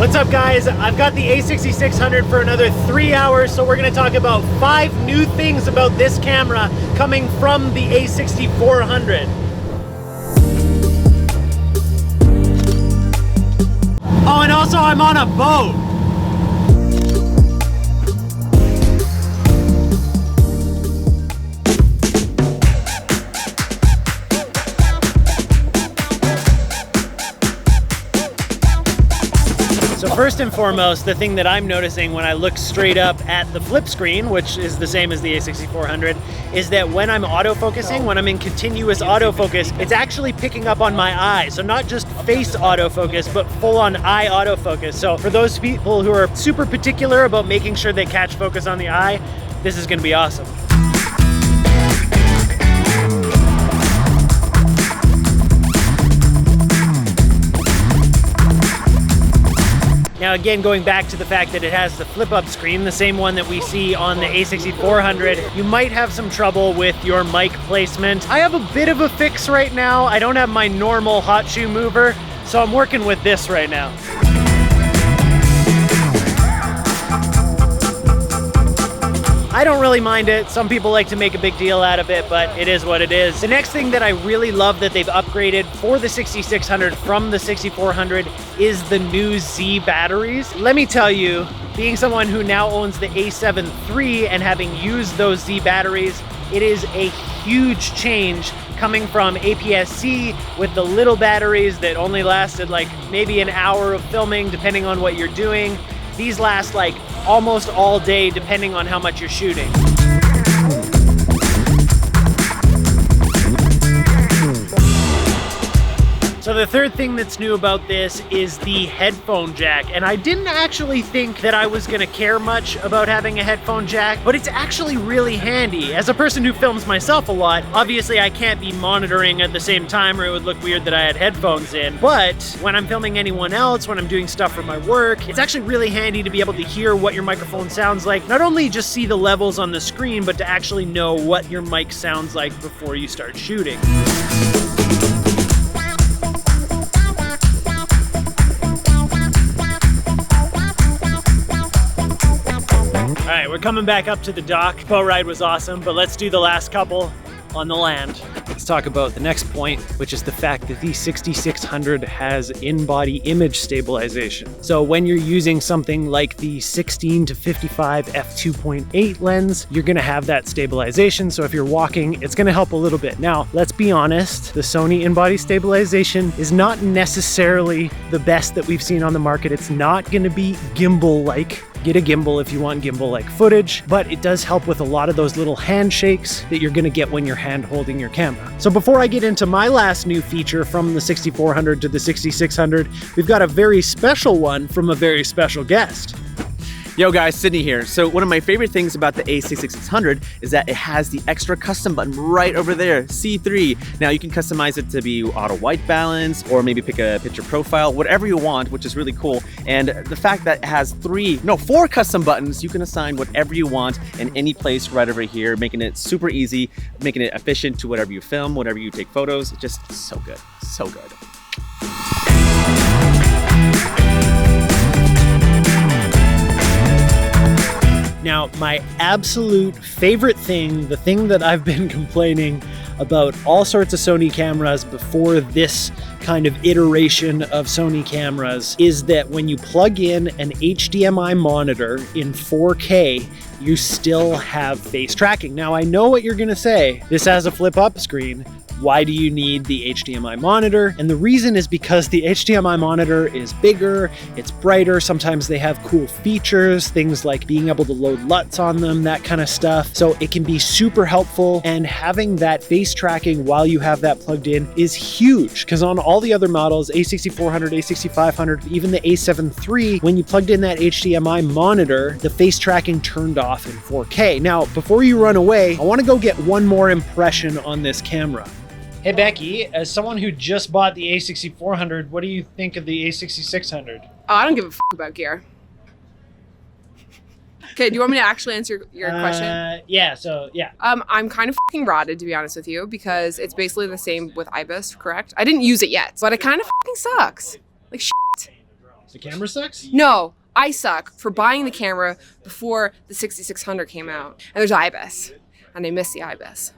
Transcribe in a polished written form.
What's up guys? I've got the a6600 for another 3 hours, so we're gonna talk about 5 new things about this camera coming from the a6400. Oh, and also I'm on a boat. So first and foremost, the thing that I'm noticing when I look straight up at the flip screen, which is the same as the a6400, is that when I'm autofocusing, when I'm in continuous autofocus, it's actually picking up on my eye. So not just face autofocus, but full on eye autofocus. So for those people who are super particular about making sure they catch focus on the eye, this is gonna be awesome. Now again, going back to the fact that it has the flip-up screen, the same one that we see on the a6400, you might have some trouble with your mic placement. I have a bit of a fix right now. I don't have my normal hot shoe mover, so I'm working with this right now. I don't really mind it. Some people like to make a big deal out of it, but it is what it is. The next thing that I really love that they've upgraded for the 6600 from the 6400 is the new Z batteries. Let me tell you, being someone who now owns the a7 III and having used those Z batteries, it is a huge change coming from APS-C with the little batteries that only lasted like maybe an hour of filming, depending on what you're doing. These last like almost all day, depending on how much you're shooting. So the third thing that's new about this is the headphone jack. And I didn't actually think that I was gonna care much about having a headphone jack, but it's actually really handy. As a person who films myself a lot, obviously I can't be monitoring at the same time or it would look weird that I had headphones in. But when I'm filming anyone else, when I'm doing stuff for my work, it's actually really handy to be able to hear what your microphone sounds like. Not only just see the levels on the screen, but to actually know what your mic sounds like before you start shooting. All right, we're coming back up to the dock. Boat ride was awesome, but let's do the last couple on the land. Let's talk about the next point, which is the fact that the 6600 has in-body image stabilization. So when you're using something like the 16 to 55 f2.8 lens, you're gonna have that stabilization. So if you're walking, it's gonna help a little bit. Now, let's be honest, the Sony in-body stabilization is not necessarily the best that we've seen on the market. It's not gonna be gimbal-like. Get a gimbal if you want gimbal-like footage, but it does help with a lot of those little handshakes that you're gonna get when you're hand holding your camera. So before I get into my last new feature from the 6400 to the 6600, we've got a very special one from a very special guest. Yo guys, Sidney here. So one of my favorite things about the a6600 is that it has the extra custom button right over there, C3. Now you can customize it to be auto white balance or maybe pick a picture profile, whatever you want, which is really cool. And the fact that it has 4 custom buttons, you can assign whatever you want in any place right over here, making it super easy, making it efficient to whatever you film, whatever you take photos. Just so good, so good. Now, my absolute favorite thing, the thing that I've been complaining about all sorts of Sony cameras before this kind of iteration of Sony cameras, is that when you plug in an HDMI monitor in 4K, you still have face tracking. Now, I know what you're gonna say. This has a flip-up screen. Why do you need the HDMI monitor? And the reason is because the HDMI monitor is bigger, it's brighter, sometimes they have cool features, things like being able to load LUTs on them, that kind of stuff. So it can be super helpful, and having that face tracking while you have that plugged in is huge, because on all the other models, a6400, a6500, even the a7 III, when you plugged in that HDMI monitor, the face tracking turned off in 4K. Now, before you run away, I wanna go get one more impression on this camera. Hey Becki, as someone who just bought the a6400, what do you think of the a6600? Oh, I don't give a f about gear. Okay, do you want me to actually answer your question? Yeah. I'm kind of f***ing rotted, to be honest with you, because it's basically the same with IBIS, correct? I didn't use it yet, but it kind of f***ing sucks. Like, shit. The camera sucks? No, I suck for buying the camera before the 6600 came out. And there's IBIS, and I miss the IBIS.